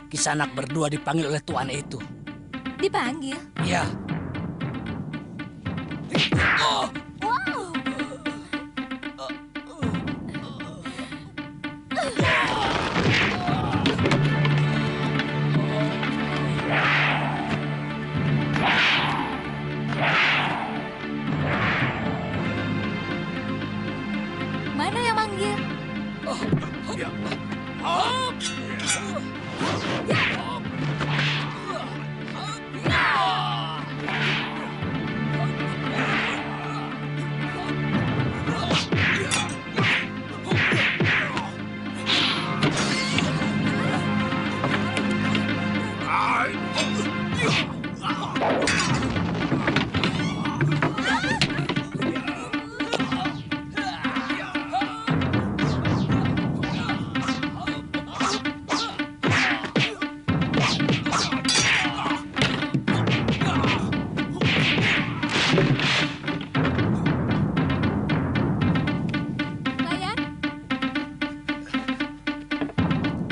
Kisanak berdua dipanggil oleh tuan itu. Dipanggil? Ya. Wow! Mana yang manggil?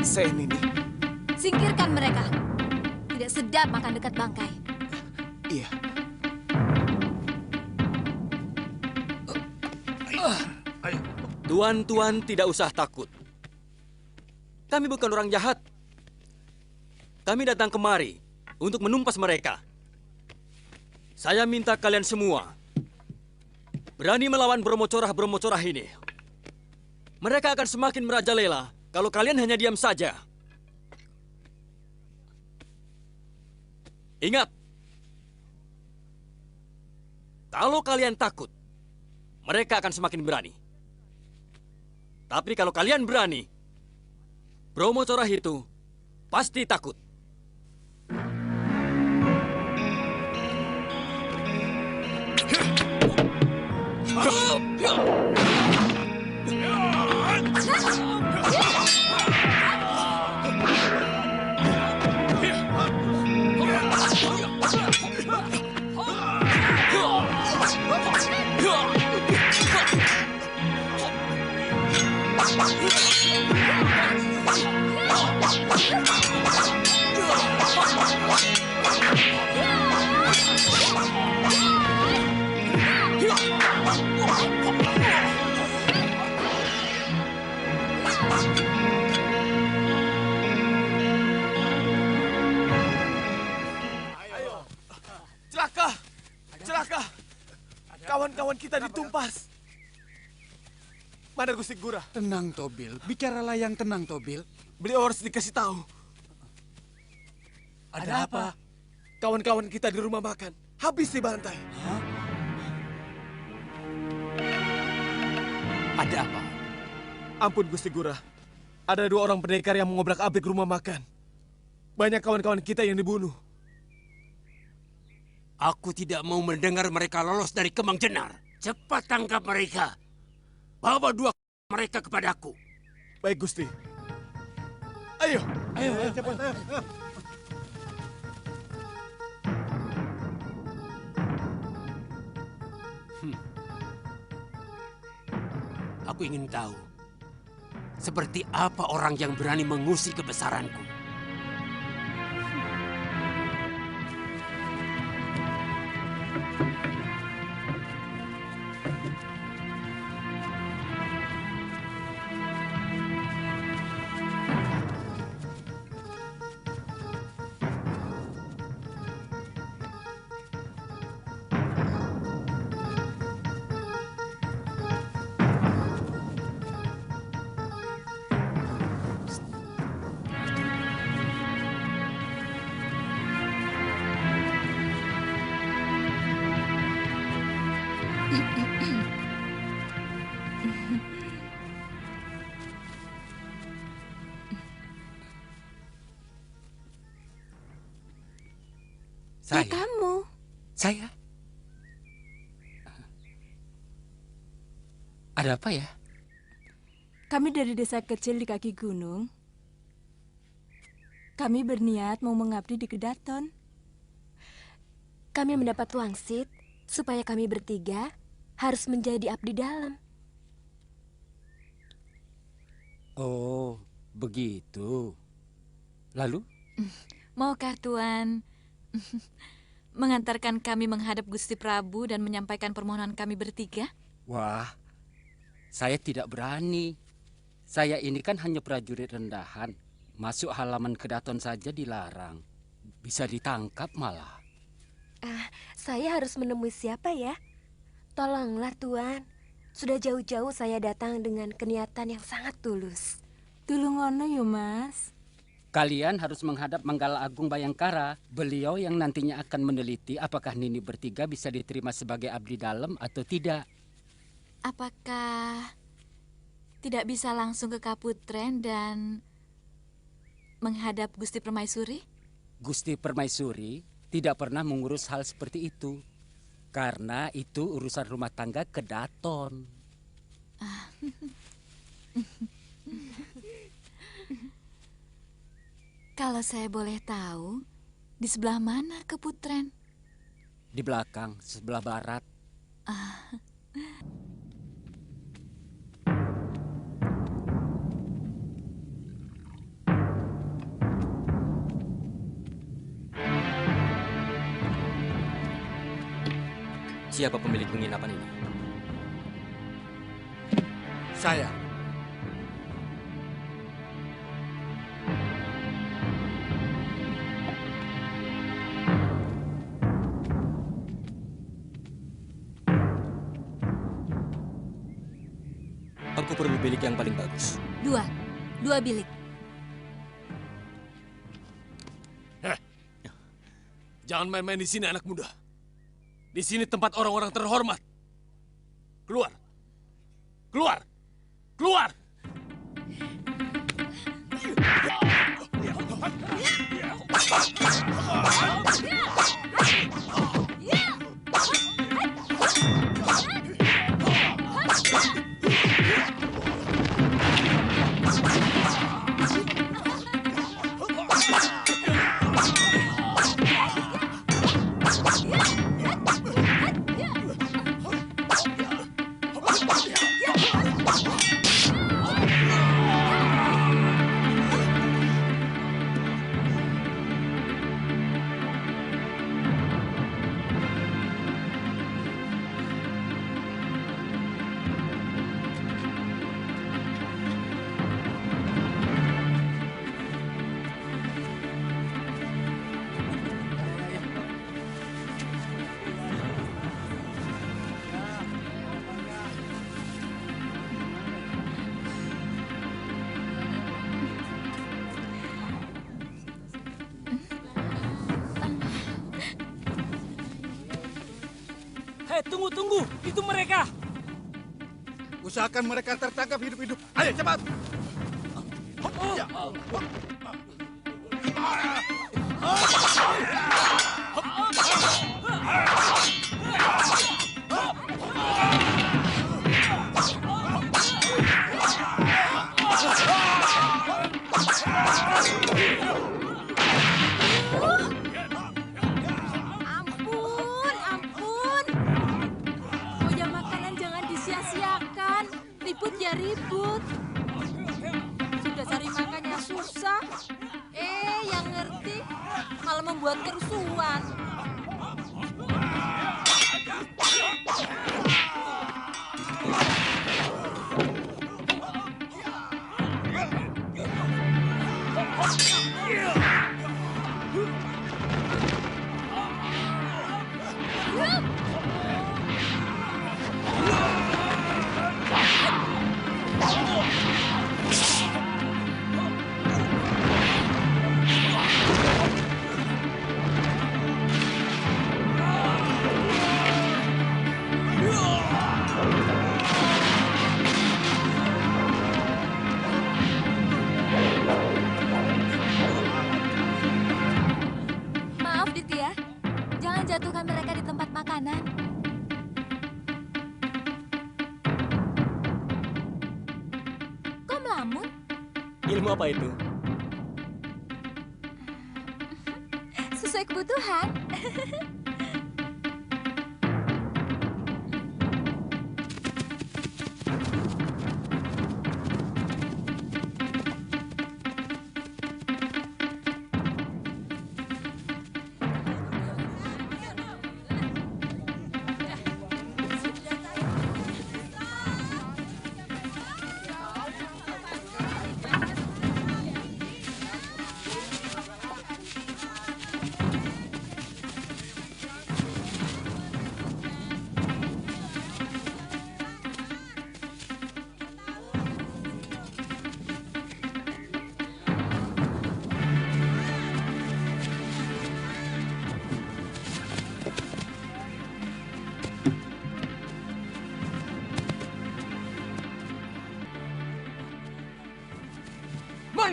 Sen ini. Singkirkan mereka. Tidak sedap makan dekat bangkai. Iya. Tuan-tuan tidak usah takut. Kami bukan orang jahat. Kami datang kemari untuk menumpas mereka. Saya minta kalian semua berani melawan bromocorah-bromocorah ini. Mereka akan semakin merajalela kalau kalian hanya diam saja. Ingat, kalau kalian takut, mereka akan semakin berani. Tapi kalau kalian berani, bromocorah itu pasti takut. Celaka! Celaka! Kawan-kawan kita ditumpas. Mana Gusti Gura? Tenang, Tobil. Bicaralah yang tenang, Tobil. Beliau harus dikasih tahu. Ada apa? Kawan-kawan kita di rumah makan. Habis dibantai. Hah? Ada apa? Ampun Gusti Gura. Ada 2 orang pendekar yang mengobrak-abrik rumah makan. Banyak kawan-kawan kita yang dibunuh. Aku tidak mau mendengar mereka lolos dari Kemang Jenar. Cepat tangkap mereka. Bawa 2 mereka kepadaku. Baik Gusti. Ayo. Ayo, cepat. Aku ingin tahu, seperti apa orang yang berani mengusik kebesaranku. Ya kamu. Saya? Ada apa ya? Kami dari desa kecil di kaki gunung. Kami berniat mau mengabdi di Kedaton. Kami mendapat wangsit supaya kami bertiga harus menjadi abdi dalam. Oh, begitu. Lalu? Maukah Tuan mengantarkan kami menghadap Gusti Prabu dan menyampaikan permohonan kami bertiga? Wah, saya tidak berani. Saya ini kan hanya prajurit rendahan. Masuk halaman kedaton saja dilarang. Bisa ditangkap malah. Saya harus menemui siapa ya? Tolonglah Tuan. Sudah jauh-jauh saya datang dengan keniatan yang sangat tulus. Tulungono yo Mas. Kalian harus menghadap Manggala Agung Bayangkara. Beliau yang nantinya akan meneliti apakah Nini bertiga bisa diterima sebagai abdi dalam atau tidak. Apakah tidak bisa langsung ke Kaputren dan menghadap Gusti Permaisuri? Gusti Permaisuri tidak pernah mengurus hal seperti itu. Karena itu urusan rumah tangga kedaton. Kalau saya boleh tahu, di sebelah mana Kaputren? Di belakang, sebelah barat. Siapa pemilik penginapan ini? Saya. Aku perlu bilik yang paling bagus. Dua bilik. Jangan main-main di sini, anak muda. Di sini tempat orang-orang terhormat. Keluar! Keluar! Keluar! Hei, tunggu. Itu mereka. Usahakan mereka tertangkap hidup-hidup. Ayo cepat. Ampun. Pokoknya makanan jangan disia-siakan. Ribut ya ribut. Sudah cari makannya susah. Yang ngerti malah membuat kerusuhan. Maaf Ditya, jangan jatuhkan mereka di tempat makanan. Kok melamun? Ilmu apa itu? Sesuai kebutuhan.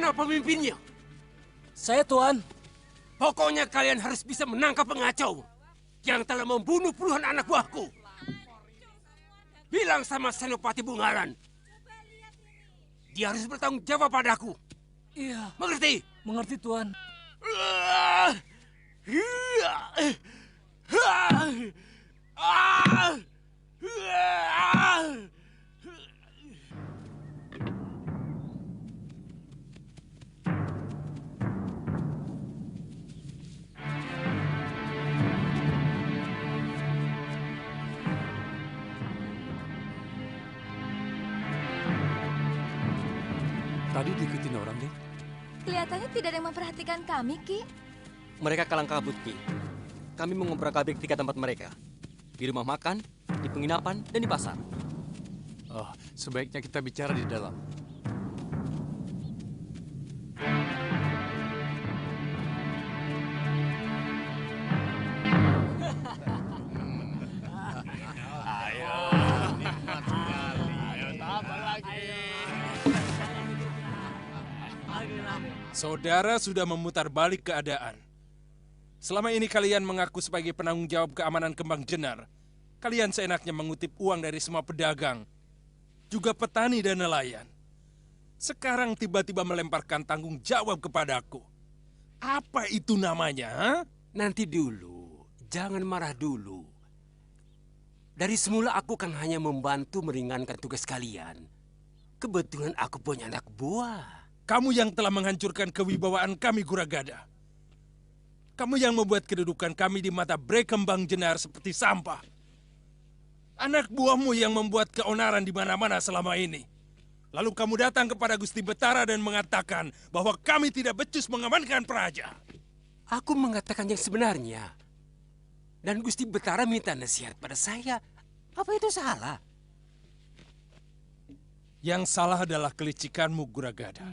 Mana pemimpinnya? Saya, Tuan. Pokoknya kalian harus bisa menangkap pengacau yang telah membunuh puluhan anak buahku. Bilang sama Senopati Bungaran. Dia harus bertanggung jawab padaku. Iya. Mengerti? Mengerti, Tuan. Tadi diikutin orang, Dek. Kelihatannya tidak ada yang memperhatikan kami, Ki. Mereka kalang kabut, Ki. Kami mengobrak-abrik 3 tempat mereka. Di rumah makan, di penginapan, dan di pasar. Oh, sebaiknya kita bicara di dalam. Saudara sudah memutar balik keadaan. Selama ini kalian mengaku sebagai penanggung jawab keamanan Kembang Jenar. Kalian seenaknya mengutip uang dari semua pedagang, juga petani dan nelayan. Sekarang tiba-tiba melemparkan tanggung jawab kepadaku. Apa itu namanya? Ha? Nanti dulu, jangan marah dulu. Dari semula aku kan hanya membantu meringankan tugas kalian. Kebetulan aku punya anak buah. Kamu yang telah menghancurkan kewibawaan kami, Guragada. Kamu yang membuat kedudukan kami di mata Bre Kembang Jenar seperti sampah. Anak buahmu yang membuat keonaran di mana-mana selama ini. Lalu kamu datang kepada Gusti Betara dan mengatakan bahwa kami tidak becus mengamankan Praja. Aku mengatakan yang sebenarnya. Dan Gusti Betara minta nasihat pada saya. Apa itu salah? Yang salah adalah kelicikanmu, Guragada.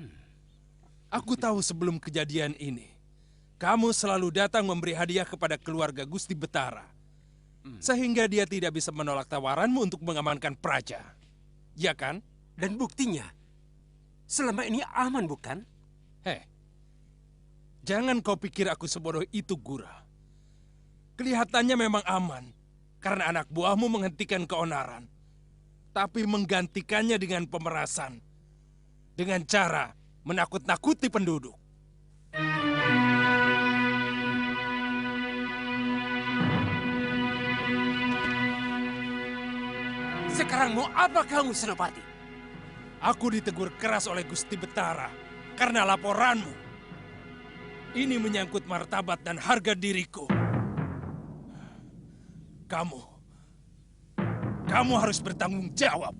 Aku tahu sebelum kejadian ini, kamu selalu datang memberi hadiah kepada keluarga Gusti Betara. Sehingga dia tidak bisa menolak tawaranmu untuk mengamankan Praja. Ya kan? Dan buktinya, selama ini aman bukan? Jangan kau pikir aku sebodoh itu, Gura. Kelihatannya memang aman, karena anak buahmu menghentikan keonaran. Tapi menggantikannya dengan pemerasan. Dengan cara menakut-nakuti penduduk. Sekarang mau apa kamu, Senopati? Aku ditegur keras oleh Gusti Betara karena laporanmu. Ini menyangkut martabat dan harga diriku. Kamu harus bertanggung jawab.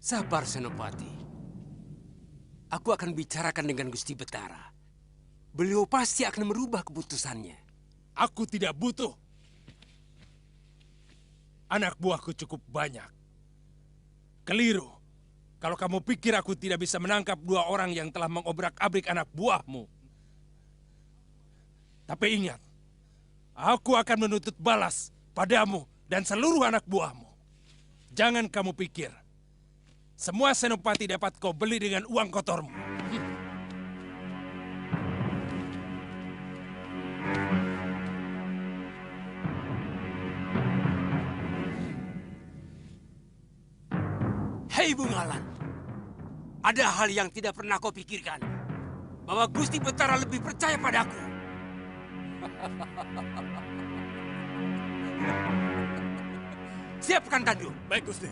Sabar, Senopati. Aku akan bicarakan dengan Gusti Betara. Beliau pasti akan merubah keputusannya. Aku tidak butuh. Anak buahku cukup banyak. Keliru. Kalau kamu pikir aku tidak bisa menangkap 2 orang yang telah mengobrak-abrik anak buahmu. Tapi ingat, aku akan menuntut balas padamu dan seluruh anak buahmu. Jangan kamu pikir semua senopati dapat kau beli dengan uang kotormu. Hei Bungalan, ada hal yang tidak pernah kau pikirkan. Bahwa Gusti Betara lebih percaya padaku. Siapkan tandu. Baik, Gusti.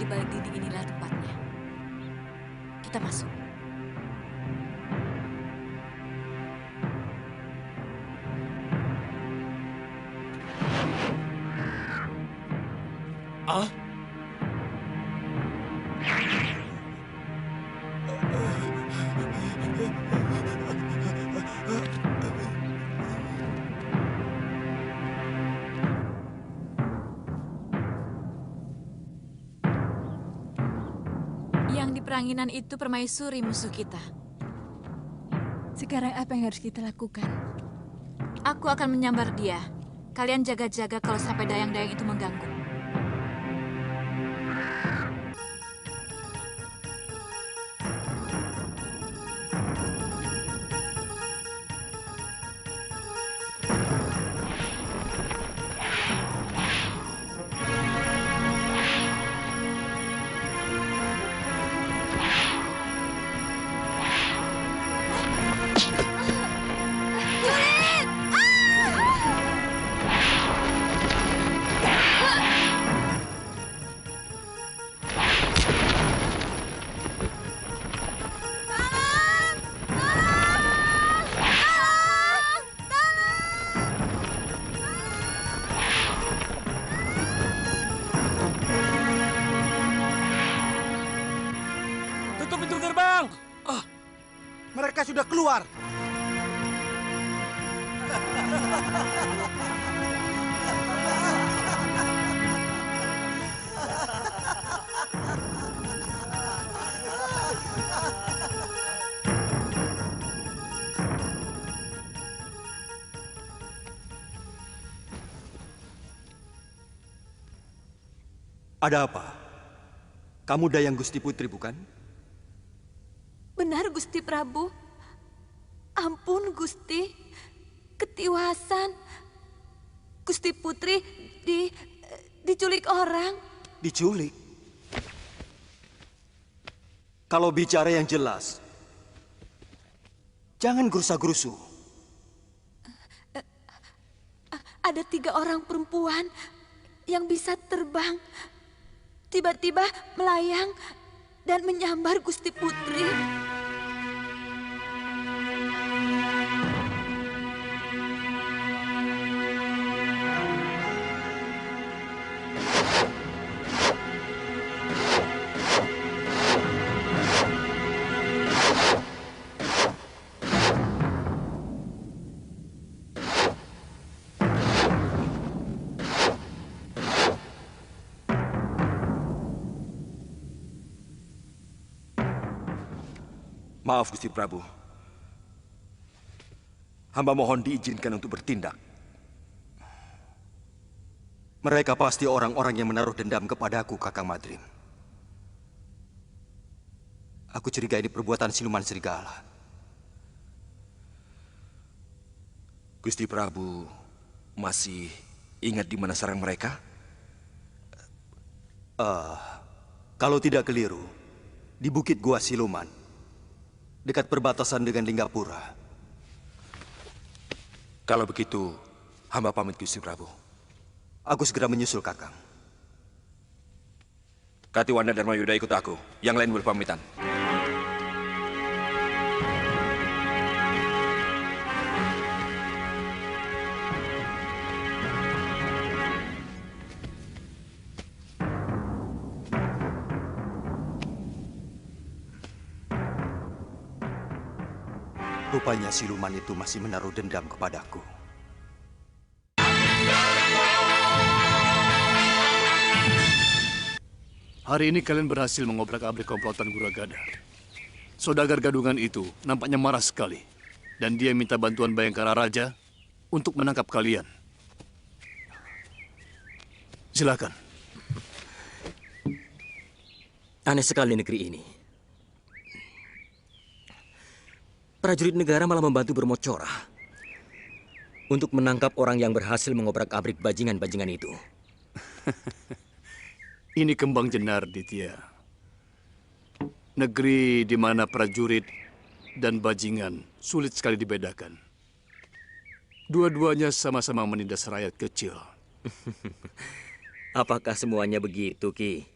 di balik dinding inilah tempatnya. Kita masuk. Ah? Yang di peranginan itu permaisuri musuh kita. Sekarang apa yang harus kita lakukan? Aku akan menyambar dia. Kalian jaga-jaga kalau sampai dayang-dayang itu mengganggu. Tutup pintu gerbang. Mereka sudah keluar. Ada apa? Kamu Dayang Gusti Putri, bukan? Benar, Gusti Prabu. Ampun, Gusti. Ketiwasan. Gusti Putri diculik orang. Diculik? Kalau bicara yang jelas, jangan gerusa-gerusu. Ada 3 orang perempuan yang bisa terbang. Tiba-tiba melayang dan menyambar Gusti Putri. Maaf, Gusti Prabu. Hamba mohon diizinkan untuk bertindak. Mereka pasti orang-orang yang menaruh dendam kepadaku, Kakang Madrim. Aku curiga ini perbuatan siluman serigala. Gusti Prabu masih ingat di mana sarang mereka? Kalau tidak keliru, di Bukit Gua Siluman, dekat perbatasan dengan Linggapura. Kalau begitu, hamba pamit, Gusti Prabu. Aku segera menyusul, Kakang. Katiwanda dan Mayuda ikut aku. Yang lain berpamitan. Rupanya siluman itu masih menaruh dendam kepadaku. Hari ini kalian berhasil mengobrak-abrik komplotan Guragada. Saudagar gadungan itu nampaknya marah sekali. Dan dia minta bantuan Bayangkara Raja untuk menangkap kalian. Silakan. Aneh sekali negeri ini. Prajurit negara malah membantu bermocora untuk menangkap orang yang berhasil mengobrak-abrik bajingan-bajingan itu. Ini Kembang Jenar, Ditya. Negeri di mana prajurit dan bajingan sulit sekali dibedakan. Dua-duanya sama-sama menindas rakyat kecil. Apakah semuanya begitu, Ki?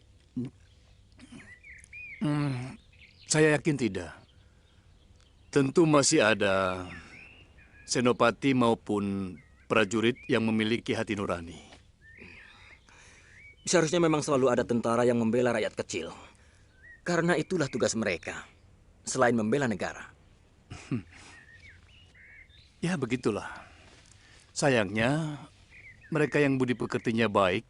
Saya yakin tidak. Tentu masih ada senopati maupun prajurit yang memiliki hati nurani. Seharusnya memang selalu ada tentara yang membela rakyat kecil. Karena itulah tugas mereka, selain membela negara. Ya, begitulah. Sayangnya, mereka yang budi pekertinya baik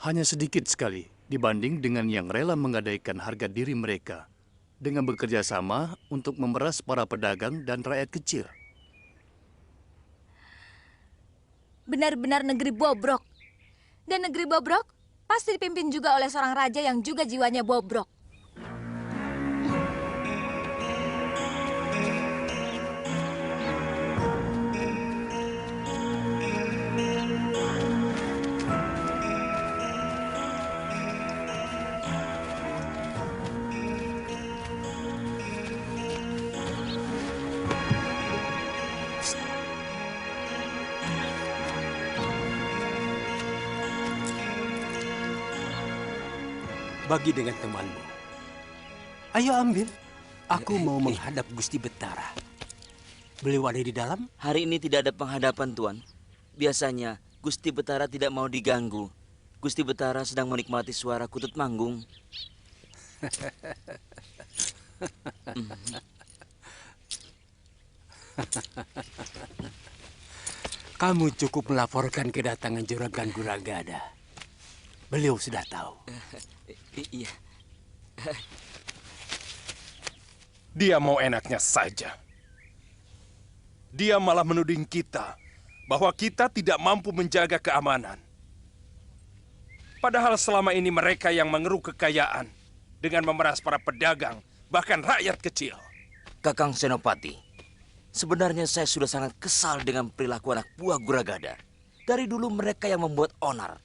hanya sedikit sekali dibanding dengan yang rela menggadaikan harga diri mereka dengan bekerja sama untuk memeras para pedagang dan rakyat kecil. Benar-benar negeri bobrok. Dan negeri bobrok pasti dipimpin juga oleh seorang raja yang juga jiwanya bobrok. Bagi dengan temanmu. Ayo ambil. Aku mau menghadap Gusti Betara. Beliau ada di dalam? Hari ini tidak ada penghadapan, Tuan. Biasanya, Gusti Betara tidak mau diganggu. Gusti Betara sedang menikmati suara kutut manggung. Kamu cukup melaporkan kedatangan Juragan Guragada. Beliau sudah tahu. Iya. Dia mau enaknya saja. Dia malah menuding kita bahwa kita tidak mampu menjaga keamanan. Padahal selama ini mereka yang mengeruk kekayaan dengan memeras para pedagang, bahkan rakyat kecil. Kakang Senopati, sebenarnya saya sudah sangat kesal dengan perilaku anak buah Guragada. Dari dulu mereka yang membuat onar.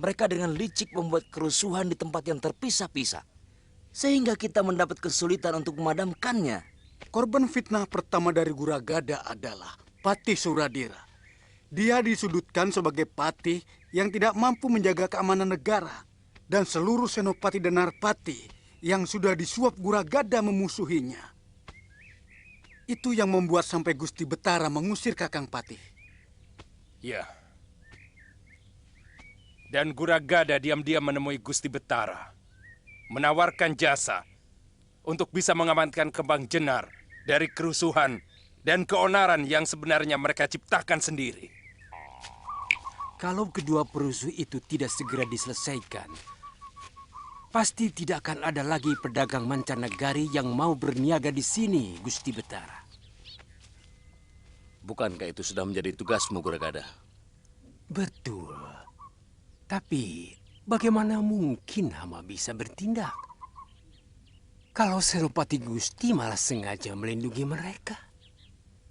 Mereka dengan licik membuat kerusuhan di tempat yang terpisah-pisah. Sehingga kita mendapat kesulitan untuk memadamkannya. Korban fitnah pertama dari Guragada adalah Patih Suradira. Dia disudutkan sebagai patih yang tidak mampu menjaga keamanan negara. Dan seluruh senopati dan narpati yang sudah disuap Guragada memusuhinya. Itu yang membuat sampai Gusti Betara mengusir Kakang Patih. Ya. Dan Guragada diam-diam menemui Gusti Betara. Menawarkan jasa untuk bisa mengamankan Kembang Jenar dari kerusuhan dan keonaran yang sebenarnya mereka ciptakan sendiri. Kalau kedua perusuh itu tidak segera diselesaikan, pasti tidak akan ada lagi pedagang mancanegari yang mau berniaga di sini, Gusti Betara. Bukankah itu sudah menjadi tugasmu, Guragada? Betul. Tapi bagaimana mungkin Hama bisa bertindak? Kalau Senopati Gusti malah sengaja melindungi mereka.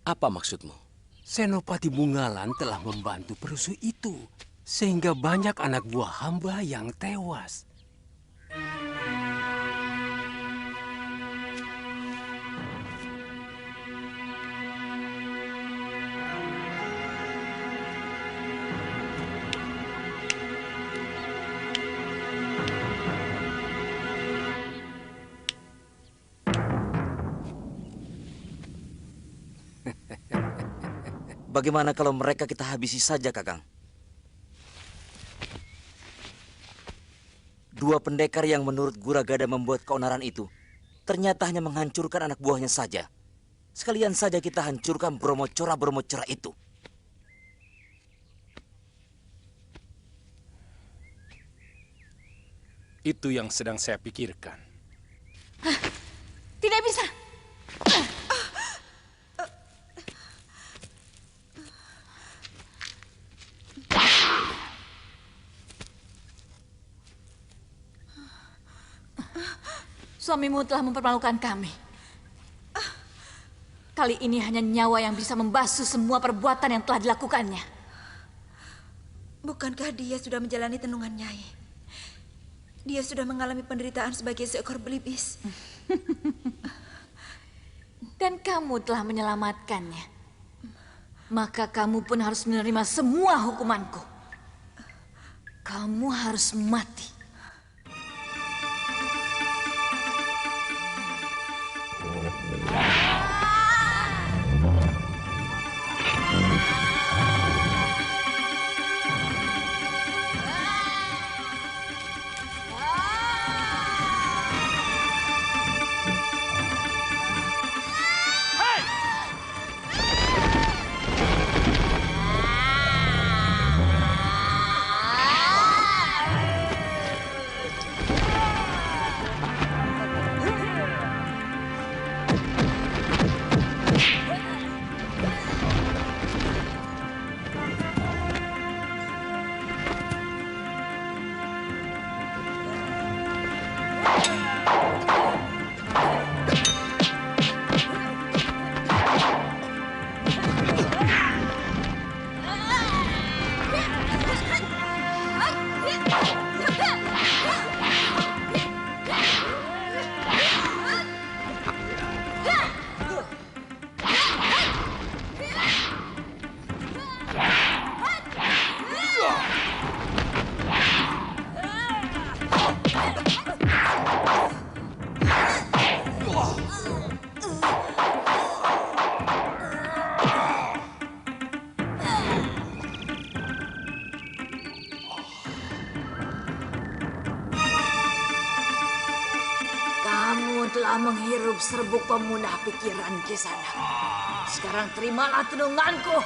Apa maksudmu? Senopati Bungalan telah membantu perusuh itu. Sehingga banyak anak buah hamba yang tewas. Bagaimana kalau mereka kita habisi saja, Kakang? Dua pendekar yang menurut Guragada membuat keonaran itu, ternyata hanya menghancurkan anak buahnya saja. Sekalian saja kita hancurkan bromocora itu. Itu yang sedang saya pikirkan. Tidak bisa. Suamimu telah mempermalukan kami. Kali ini hanya nyawa yang bisa membasuh semua perbuatan yang telah dilakukannya. Bukankah dia sudah menjalani tenungan Nyai? Dia sudah mengalami penderitaan sebagai seekor belibis. Dan kamu telah menyelamatkannya. Maka kamu pun harus menerima semua hukumanku. Kamu harus mati. telah menghirup serbuk pemunah pikiran Kisanak. Sekarang terimalah tenunganku.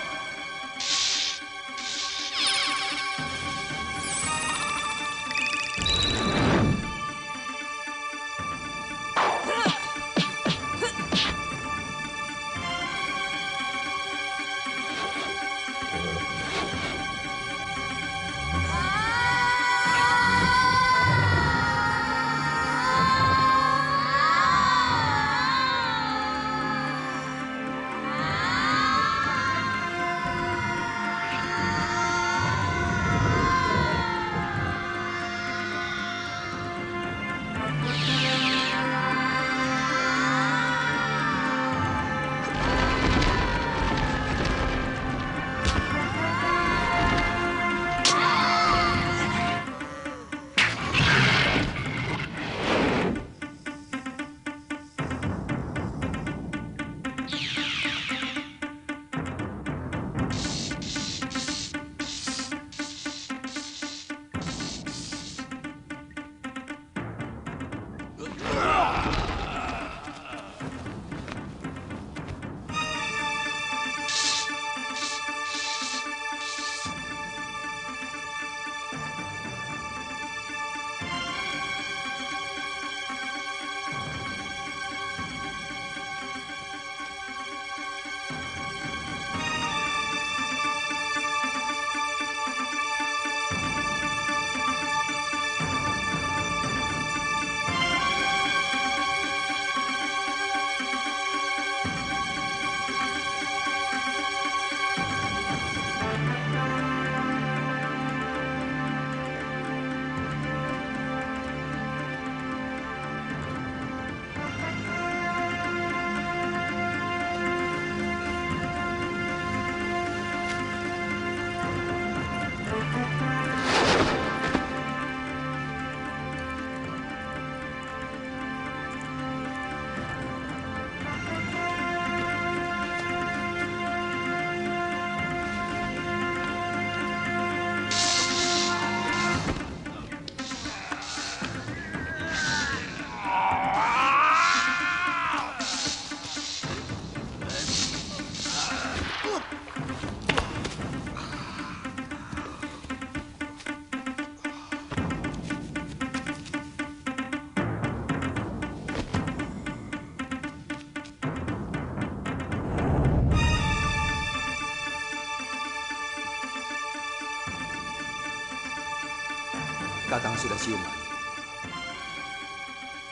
Kakang sudah siuman.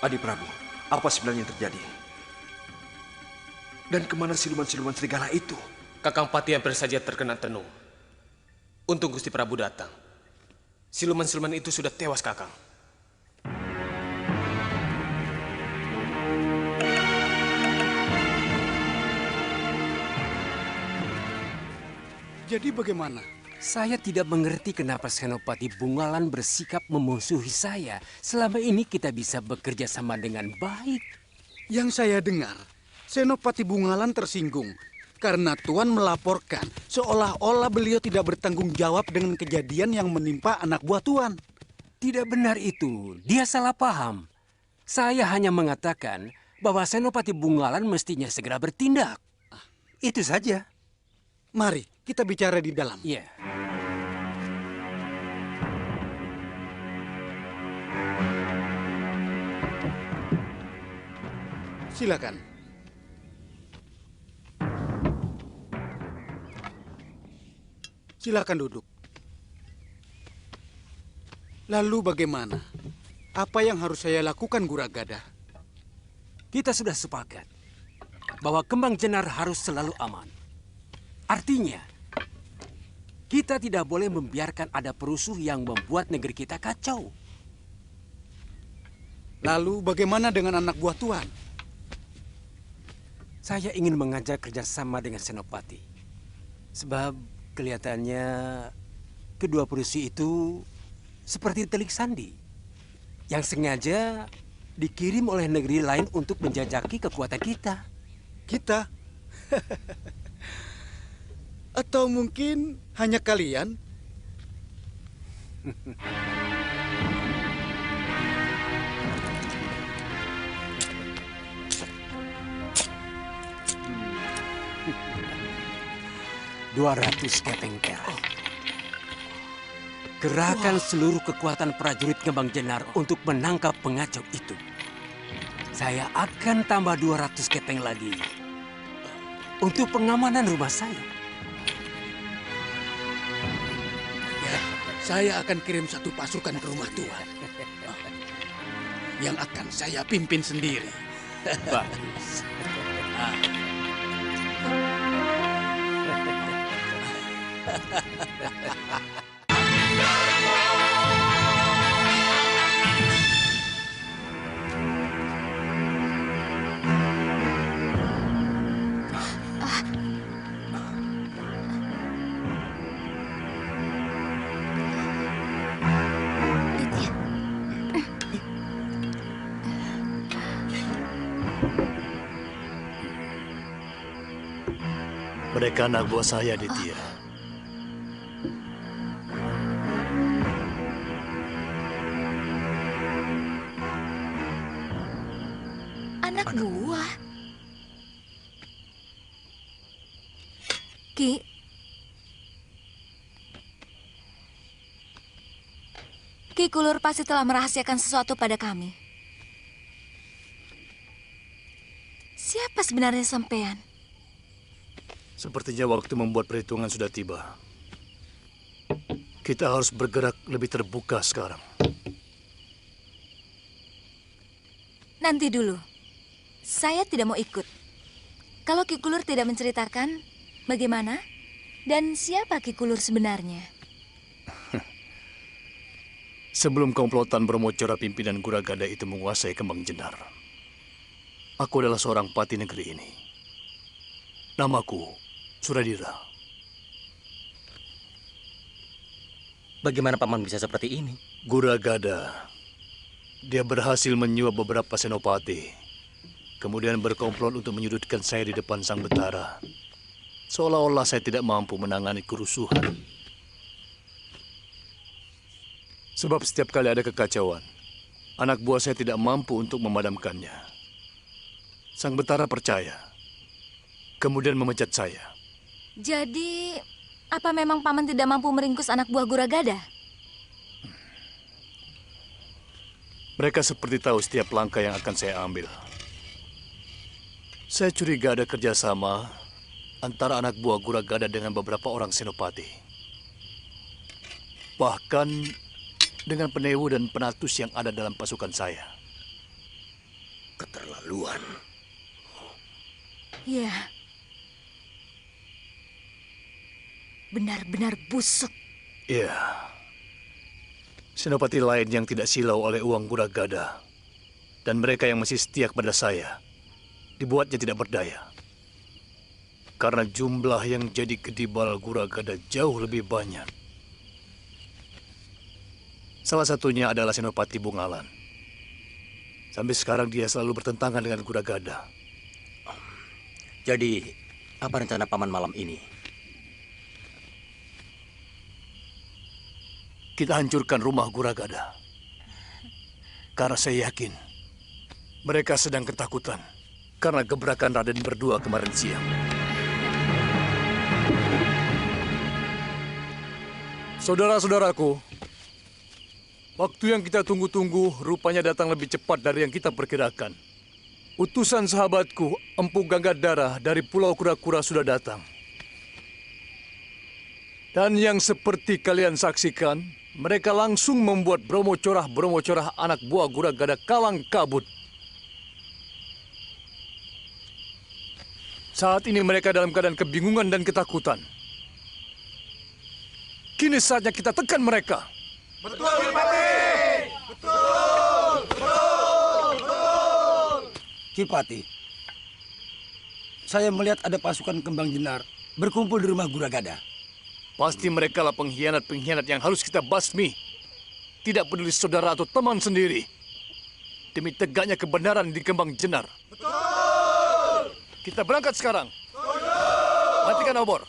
Adi Prabu, apa sebenarnya yang terjadi? Dan kemana siluman-siluman serigala itu? Kakang Pati hampir saja terkena tenung. Untung Gusti Prabu datang. Siluman-siluman itu sudah tewas, Kakang. Jadi bagaimana? Saya tidak mengerti kenapa Senopati Bungalan bersikap memusuhi saya. Selama ini kita bisa bekerja sama dengan baik. Yang saya dengar, Senopati Bungalan tersinggung karena Tuan melaporkan seolah-olah beliau tidak bertanggung jawab dengan kejadian yang menimpa anak buah Tuan. Tidak benar itu, dia salah paham. Saya hanya mengatakan bahwa Senopati Bungalan mestinya segera bertindak. Itu saja. Mari, kita bicara di dalam. Iya. Silakan. Silakan duduk. Lalu bagaimana? Apa yang harus saya lakukan, Guragada? Kita sudah sepakat bahwa Kembang Jenar harus selalu aman. Artinya, kita tidak boleh membiarkan ada perusuh yang membuat negeri kita kacau. Lalu bagaimana dengan anak buah Tuan? Saya ingin mengajak kerjasama dengan Senopati. Sebab kelihatannya kedua perusuh itu seperti telik sandi yang sengaja dikirim oleh negeri lain untuk menjajaki kekuatan kita. Kita? Atau mungkin hanya kalian? 200 kepeng perak. Kerahkan seluruh kekuatan prajurit Kembang Jenar untuk menangkap pengacau itu. Saya akan tambah 200 kepeng lagi untuk pengamanan rumah saya. Ya, saya akan kirim satu pasukan ke rumah Tuan. Yang akan saya pimpin sendiri. Bagus. Mereka anak buah saya, Ditya. Anak buah? Ki, Ki Kulur pasti telah merahasiakan sesuatu pada kami. Siapa sebenarnya sampean? Sepertinya waktu membuat perhitungan sudah tiba. Kita harus bergerak lebih terbuka sekarang. Nanti dulu. Saya tidak mau ikut. Kalau Ki Kulur tidak menceritakan bagaimana dan siapa Ki Kulur sebenarnya. Sebelum komplotan Brahmacora pimpinan Guragada itu menguasai Kembang Jenar, aku adalah seorang pati negeri ini. Namaku Suradira. Bagaimana Paman bisa seperti ini? Guragada. Dia berhasil menyuap beberapa senopati. Kemudian berkomplot untuk menyudutkan saya di depan Sang Betara. Seolah-olah saya tidak mampu menangani kerusuhan. Sebab setiap kali ada kekacauan, anak buah saya tidak mampu untuk memadamkannya. Sang Betara percaya. Kemudian memecat saya. Jadi, apa memang Paman tidak mampu meringkus anak buah Guragada? Mereka seperti tahu setiap langkah yang akan saya ambil. Saya curiga ada kerjasama antara anak buah Guragada dengan beberapa orang senopati. Bahkan dengan penewu dan penatus yang ada dalam pasukan saya. Keterlaluan. Ya. Benar-benar busuk. Iya. Senopati lain yang tidak silau oleh uang Guragada. Dan mereka yang masih setia kepada saya, dibuatnya tidak berdaya. Karena jumlah yang jadi kedibal Guragada jauh lebih banyak. Salah satunya adalah Senopati Bungalan. Sampai sekarang dia selalu bertentangan dengan Guragada. Jadi, apa rencana Paman malam ini? Kita hancurkan rumah Guragada. Karena saya yakin mereka sedang ketakutan karena gebrakan Raden berdua kemarin siang. Saudara-saudaraku, waktu yang kita tunggu-tunggu rupanya datang lebih cepat dari yang kita perkirakan. Utusan sahabatku, Empu Ganggadara dari Pulau Kura-Kura sudah datang. Dan yang seperti kalian saksikan, mereka langsung membuat Brahmacora anak buah Guragada kalang kabut. Saat ini mereka dalam keadaan kebingungan dan ketakutan. Kini saatnya kita tekan mereka. Betul, Kipati! Betul! Betul! Betul! Kipati, saya melihat ada pasukan Kembang Jenar berkumpul di rumah Guragada. Pasti mereka lah pengkhianat-pengkhianat yang harus kita basmi. Tidak peduli saudara atau teman sendiri. Demi tegaknya kebenaran di Kembang Jenar. Betul! Kita berangkat sekarang. Matikan obor.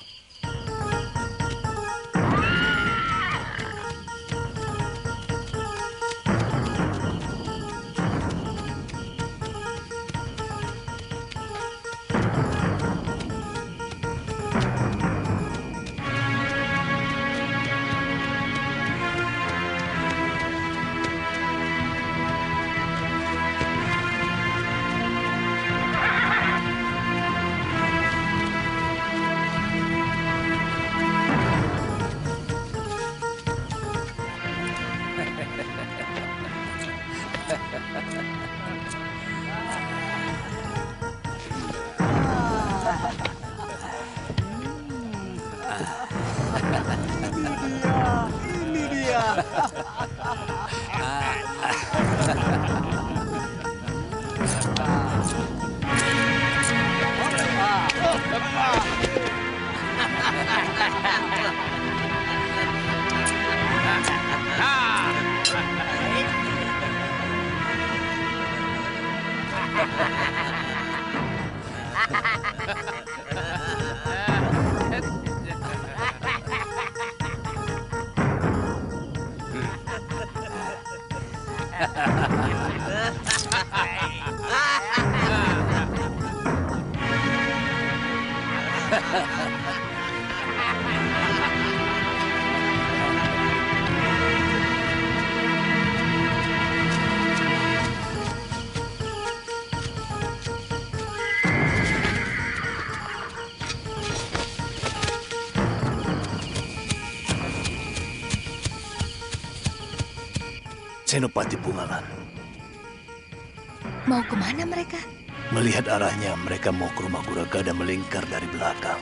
Senopati Pungalan. Mau kemana mereka? Melihat arahnya, mereka mau ke rumah Guragada melingkar dari belakang.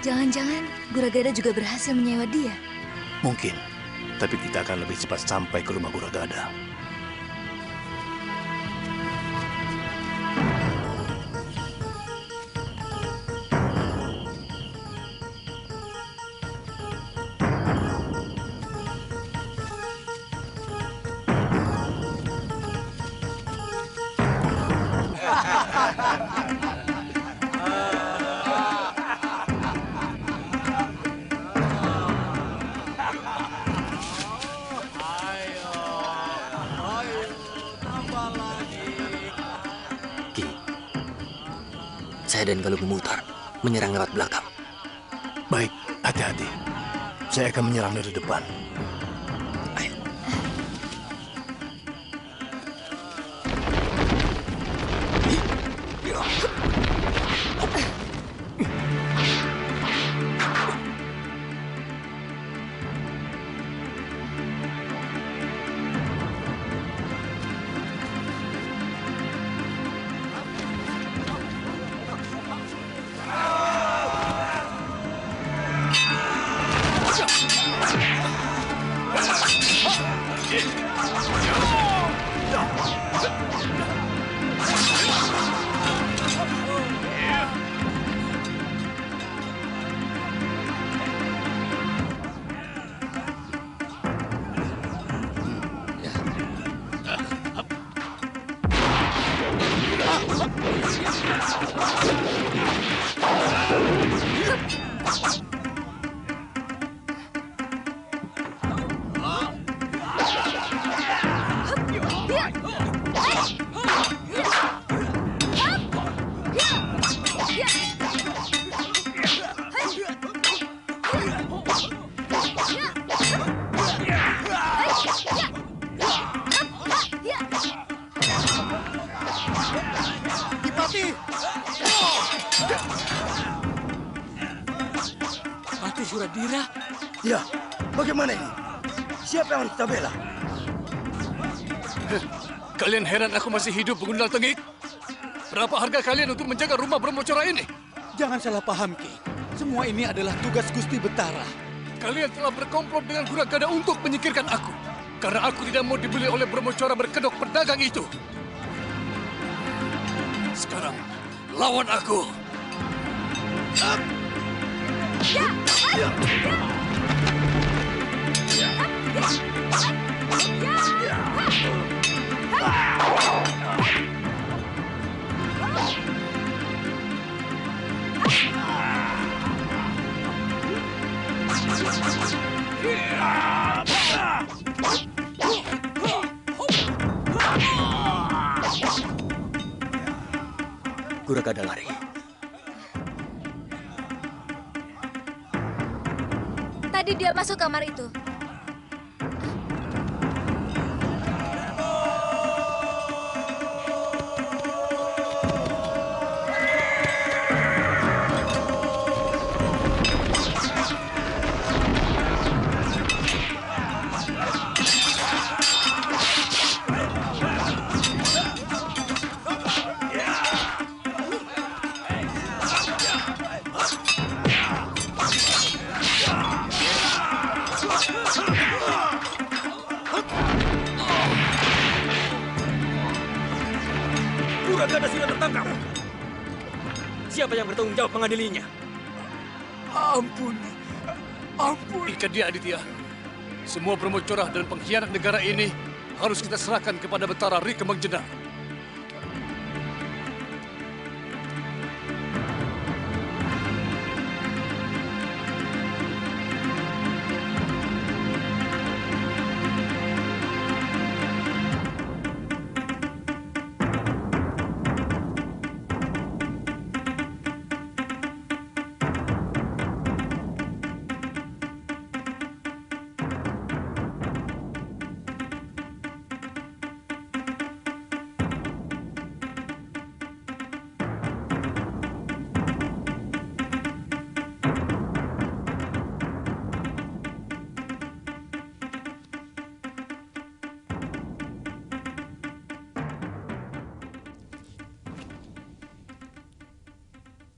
Jangan-jangan Guragada juga berhasil menyewa dia. Mungkin, tapi kita akan lebih cepat sampai ke rumah Guragada. Saya dan Galuh memutar, menyerang lewat belakang. Baik, hati-hati. Saya akan menyerang dari depan. Ayo. Patih Suradira? Ya, bagaimana ini? Siapa yang harus kita bela? Kalian heran aku masih hidup, Gundal Tengik? Berapa harga kalian untuk menjaga rumah Brahmacora ini? Jangan salah paham, Ki. Semua ini adalah tugas Gusti Betara. Kalian telah berkomplot dengan Guragada untuk menyingkirkan aku. Karena aku tidak mau dibeli oleh Brahmacora berkedok pedagang itu. Sekarang, lawan aku. Guragada lari. Tadi dia masuk kamar itu. Guragada sudah tertangkap. Siapa yang bertanggung jawab mengadilinya? Ampun. Ikat dia, Aditya. Semua bermocorah dan pengkhianat negara ini harus kita serahkan kepada Betara Ri Kembang Jenar.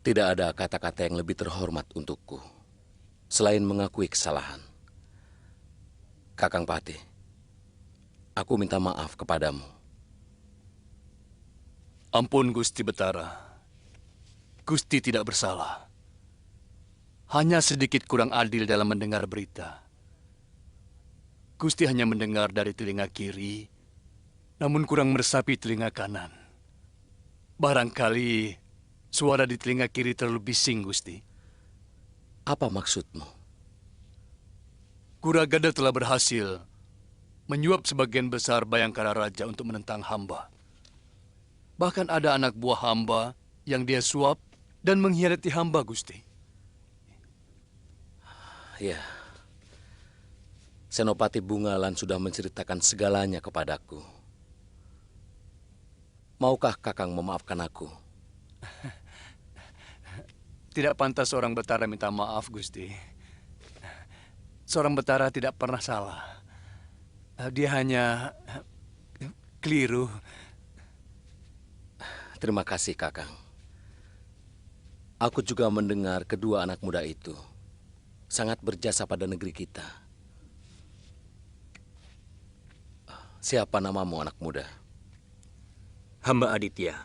Tidak ada kata-kata yang lebih terhormat untukku selain mengakui kesalahan. Kakang Patih, aku minta maaf kepadamu. Ampun Gusti Betara. Gusti tidak bersalah. Hanya sedikit kurang adil dalam mendengar berita. Gusti hanya mendengar dari telinga kiri, namun kurang meresapi telinga kanan. Barangkali suara di telinga kiri terlalu bising, Gusti. Apa maksudmu? Guragada telah berhasil menyuap sebagian besar Bayangkara Raja untuk menentang hamba. Bahkan ada anak buah hamba yang dia suap dan mengkhianati hamba, Gusti. Ya, Senopati Bungalan sudah menceritakan segalanya kepadaku. Maukah Kakang memaafkan aku? Tidak pantas seorang Betara minta maaf, Gusti. Seorang Betara tidak pernah salah. Dia hanya keliru. Terima kasih, Kakang. Aku juga mendengar kedua anak muda itu sangat berjasa pada negeri kita. Siapa namamu, anak muda? Hamba Aditya,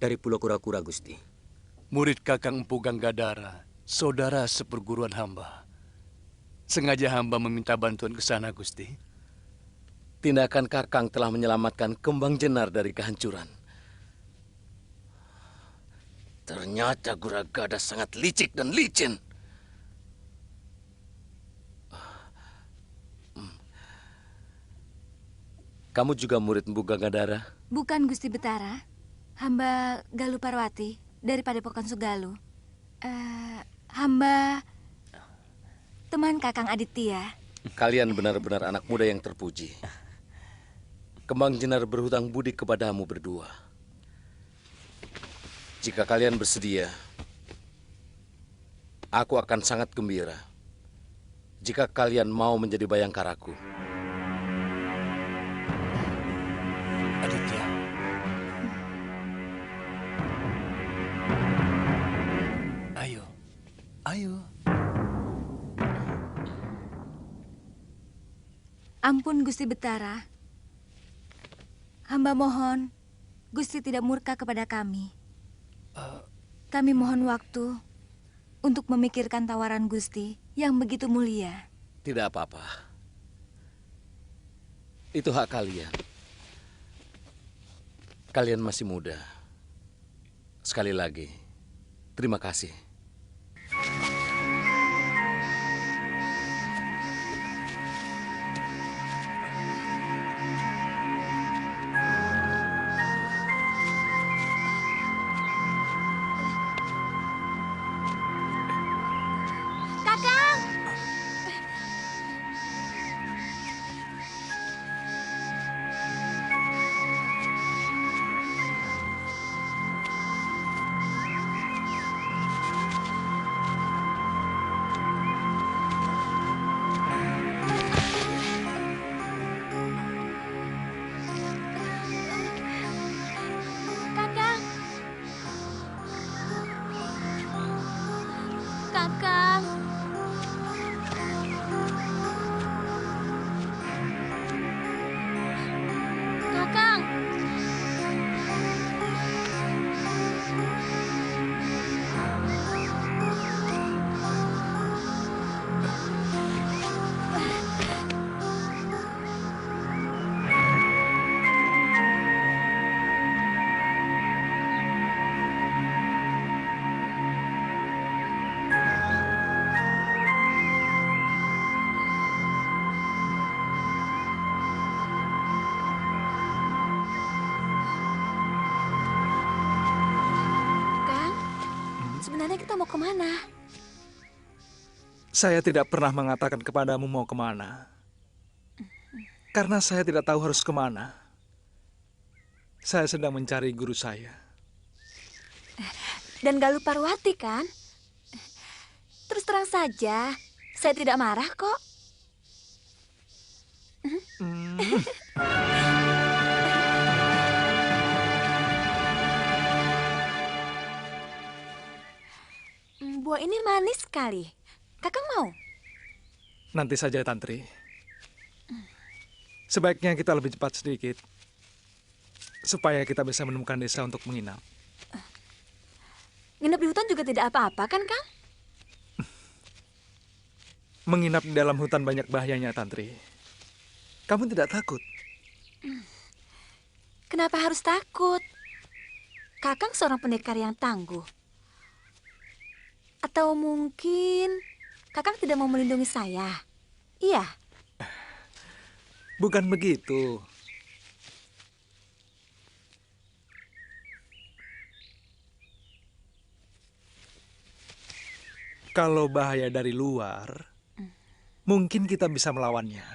dari Pulau Kura-Kura, Gusti. Murid Kakang Empu Ganggadara, saudara seperguruan hamba. Sengaja hamba meminta bantuan ke sana, Gusti. Tindakan Kakang telah menyelamatkan Kembang Jenar dari kehancuran. Ternyata Guragada sangat licik dan licin. Kamu juga murid Empu Ganggadara? Bukan, Gusti Betara. Hamba Galuh Parwati dari Padepokan Sugaluh. Hamba teman Kakang Aditya. Kalian benar-benar anak muda yang terpuji. Kembang Jenar berhutang budi kepadamu berdua. Jika kalian bersedia, aku akan sangat gembira jika kalian mau menjadi bayangkaraku. Aditya. Ayo. Ampun, Gusti Betara. Hamba mohon, Gusti tidak murka kepada kami. Kami mohon waktu untuk memikirkan tawaran Gusti yang begitu mulia. Tidak apa-apa. Itu hak kalian. Kalian masih muda. Sekali lagi, terima kasih. kita mau kemana? Saya tidak pernah mengatakan kepadamu mau kemana. Karena saya tidak tahu harus kemana. Saya sedang mencari guru saya. Dan Galuh Parwati kan? Terus terang saja, saya tidak marah kok. Buah ini manis sekali. Kakang mau? Nanti saja, Tantri. Sebaiknya kita lebih cepat sedikit. Supaya kita bisa menemukan desa untuk menginap. Nginep di hutan juga tidak apa-apa kan, Kang? Menginap di dalam hutan banyak bahayanya, Tantri. Kamu tidak takut? Kenapa harus takut? Kakang seorang pendekar yang tangguh. Atau mungkin Kakang tidak mau melindungi saya? Iya. Bukan begitu. Kalau bahaya dari luar, mungkin kita bisa melawannya.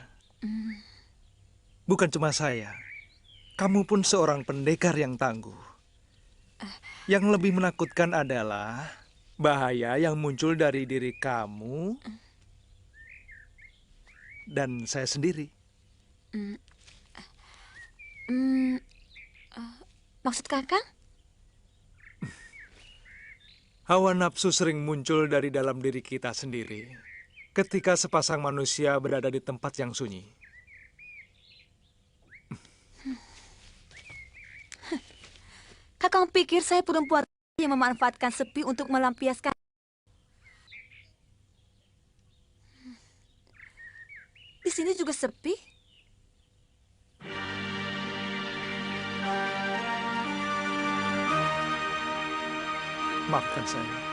Bukan cuma saya, kamu pun seorang pendekar yang tangguh. Yang lebih menakutkan adalah bahaya yang muncul dari diri kamu dan saya sendiri. Maksud Kakang? Hawa nafsu sering muncul dari dalam diri kita sendiri ketika sepasang manusia berada di tempat yang sunyi. Kakang pikir saya perempuan yang memanfaatkan sepi untuk melampiaskan. Di sini juga sepi. Maafkan saya.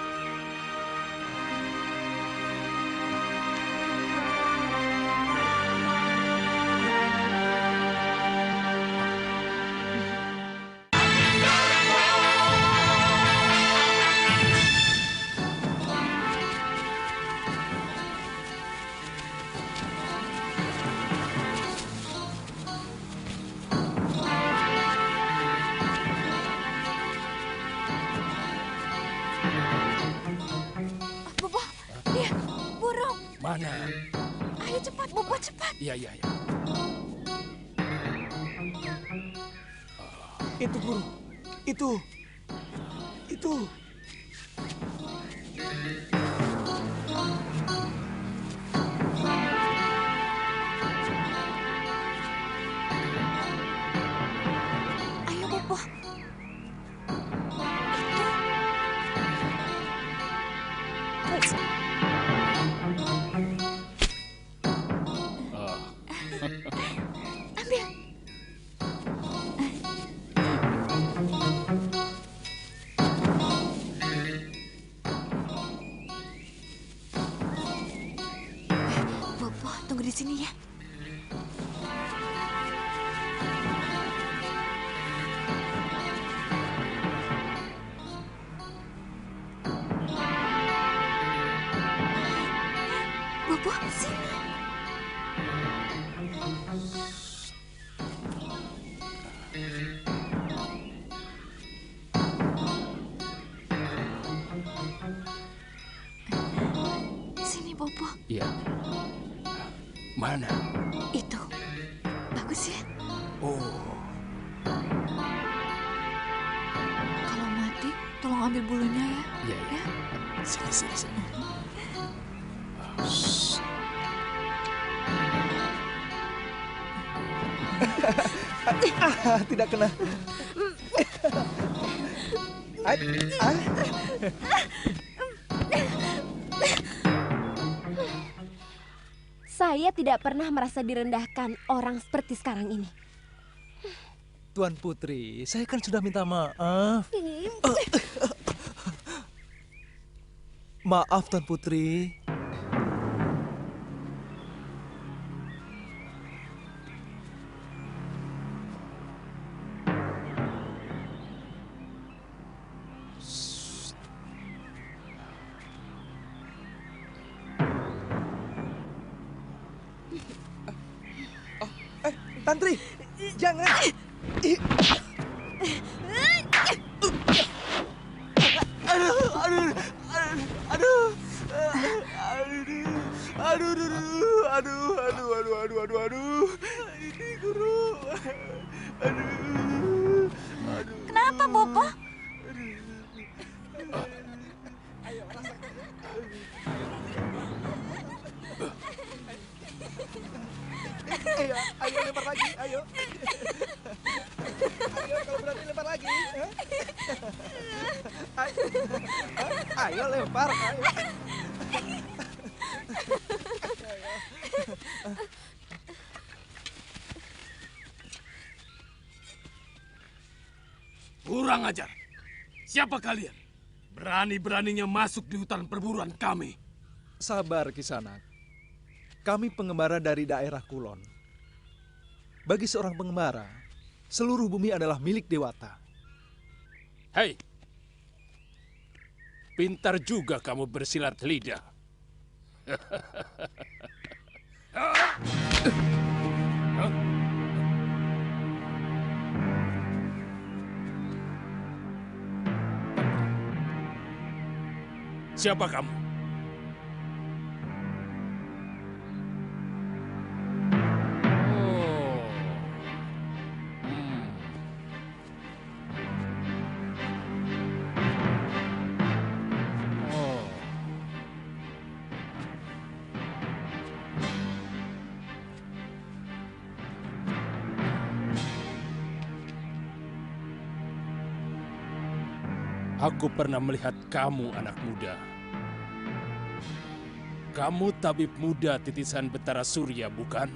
Bobo, dia burung. Mana? Ayo cepat, Bobo, cepat. Iya. Itu guru. Itu. Ayo, Bobo. Ambil. Bobo, tunggu di sini ya. Bobo, sini. Sini, Bobo. Iya. Mana? Itu. Bagus ya? Oh. Kalau mati, tolong ambil bulunya ya. Iya. Sini. Tidak kena. Saya tidak pernah merasa direndahkan orang seperti sekarang ini. Tuan Putri, saya kan sudah minta maaf. Maaf, Tuan Putri. Tantri, jangan. Aduh. Ini guru. Aduh. Kenapa, Bopo? Ayo lempar lagi, ayo. Ayo kalau berani lempar lagi. Ayo lempar, ayo. Kurang ajar. Siapa kalian? Berani-beraninya masuk di hutan perburuan kami. Sabar, Kisanak. Kami pengembara dari daerah Kulon. Bagi seorang pengembara, seluruh bumi adalah milik Dewata. Hei, pintar juga kamu bersilat lidah. Siapa kamu? Aku pernah melihat kamu, anak muda. Kamu tabib muda titisan Betara Surya, bukan?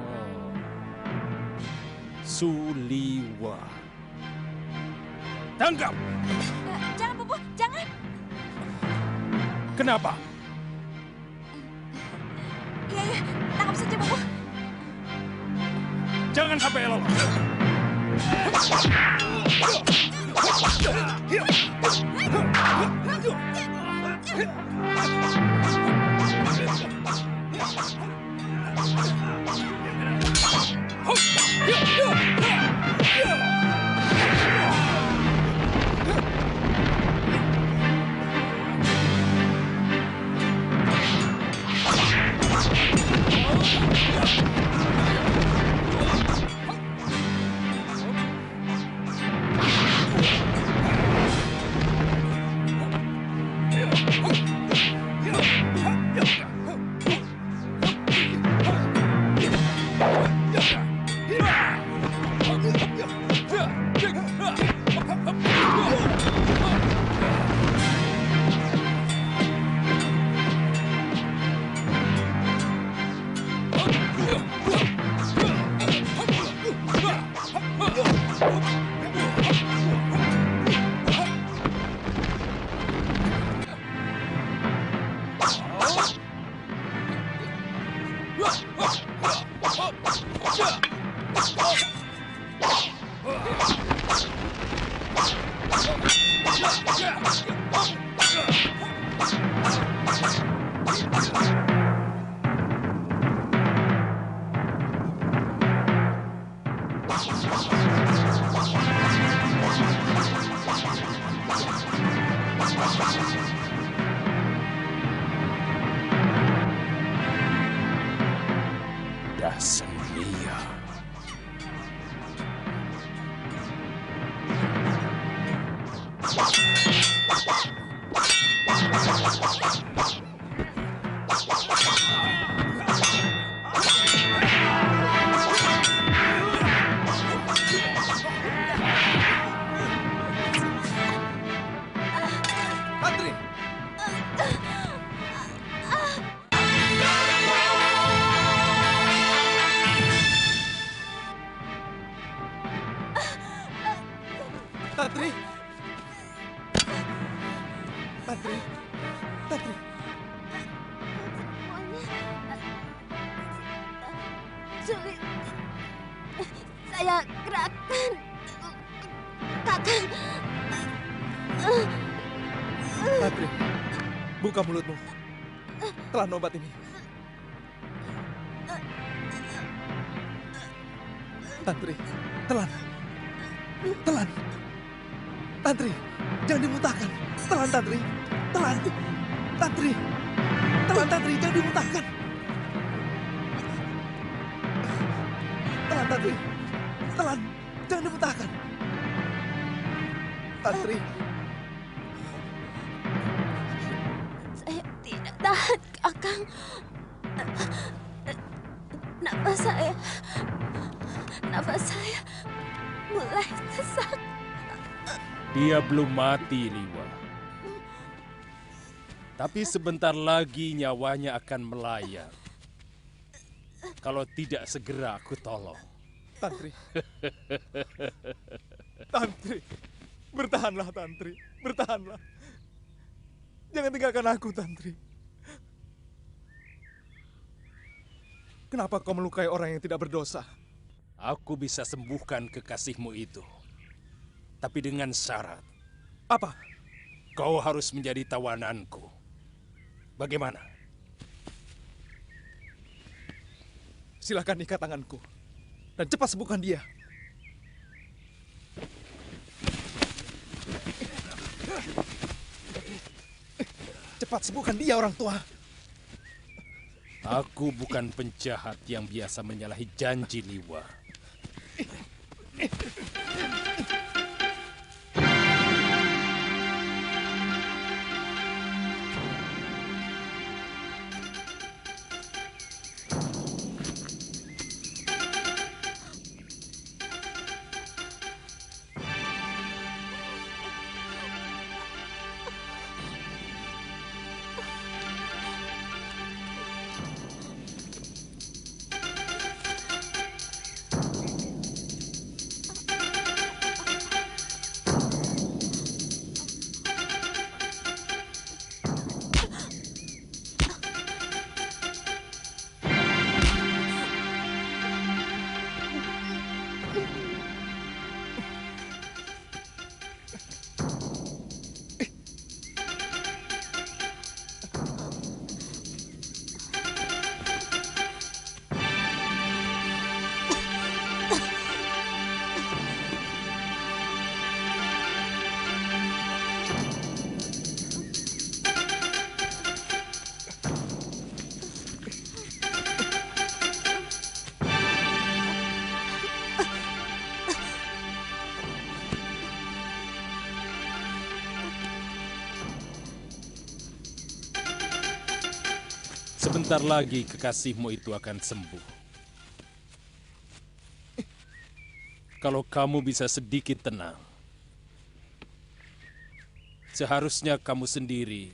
Oh. Suliwa. Tangkap! Jangan, Bopo, jangan. Kenapa? Iya, tangkap saja, Bopo. Jangan sampai lolos. Dasar Lia. Tantri! Tantri! Tantri! Tantri! Sulit. Saya gerakan. Kakang. Tantri, buka mulutmu. Telan obat ini. Tantri. Telan. Telan. Tantri, jangan dimutahkan. Telan, Tantri. Telan. Tantri. Telan, Tantri, jangan dimutahkan. Telan, Tantri. Telan, jangan dimutahkan. Tantri. Saya tidak tahan, Kakang. Nafas saya mulai sesak. Dia belum mati, Liwa. Tapi sebentar lagi nyawanya akan melayang. Kalau tidak segera aku tolong. Tantri. Tantri. Bertahanlah, Tantri. Bertahanlah. Jangan tinggalkan aku, Tantri. Kenapa kau melukai orang yang tidak berdosa? Aku bisa sembuhkan kekasihmu itu. Tapi dengan syarat. Apa? Kau harus menjadi tawananku. Bagaimana? Silakan ikat tanganku. Dan cepat sembuhkan dia. Cepat sembuhkan dia, orang tua. Aku bukan penjahat yang biasa menyalahi janji, Liwa. Sebentar lagi kekasihmu itu akan sembuh. Kalau kamu bisa sedikit tenang, seharusnya kamu sendiri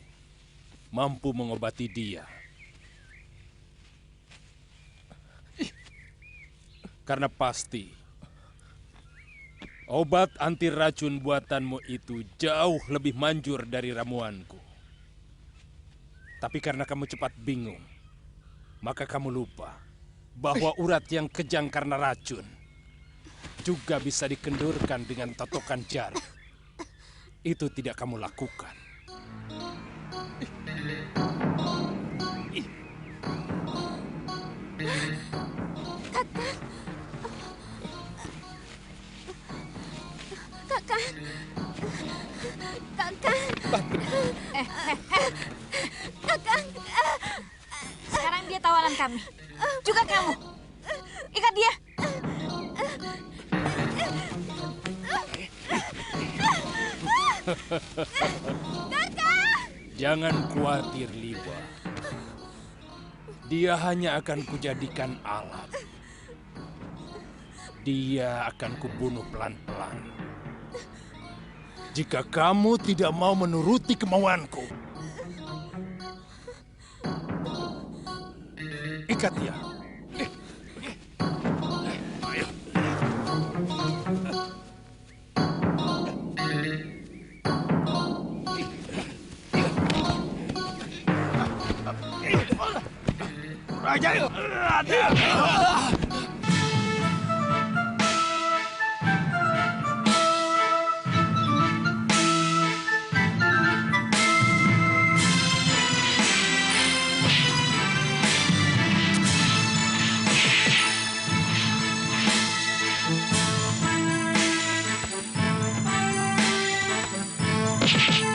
mampu mengobati dia. Karena pasti obat anti racun buatanmu itu jauh lebih manjur dari ramuanku. Tapi karena kamu cepat bingung, maka kamu lupa bahwa urat yang kejang karena racun juga bisa dikendurkan dengan totokan jarum. Itu tidak kamu lakukan. Kakang. Sekarang dia tawanan kami. Juga kamu. Ikat dia. Jangan khawatir, Liwa. Dia hanya akan kujadikan alat. Dia akan kubunuh pelan-pelan. Jika kamu tidak mau menuruti kemauanku, ikat dia. Raja, ada. Thank you.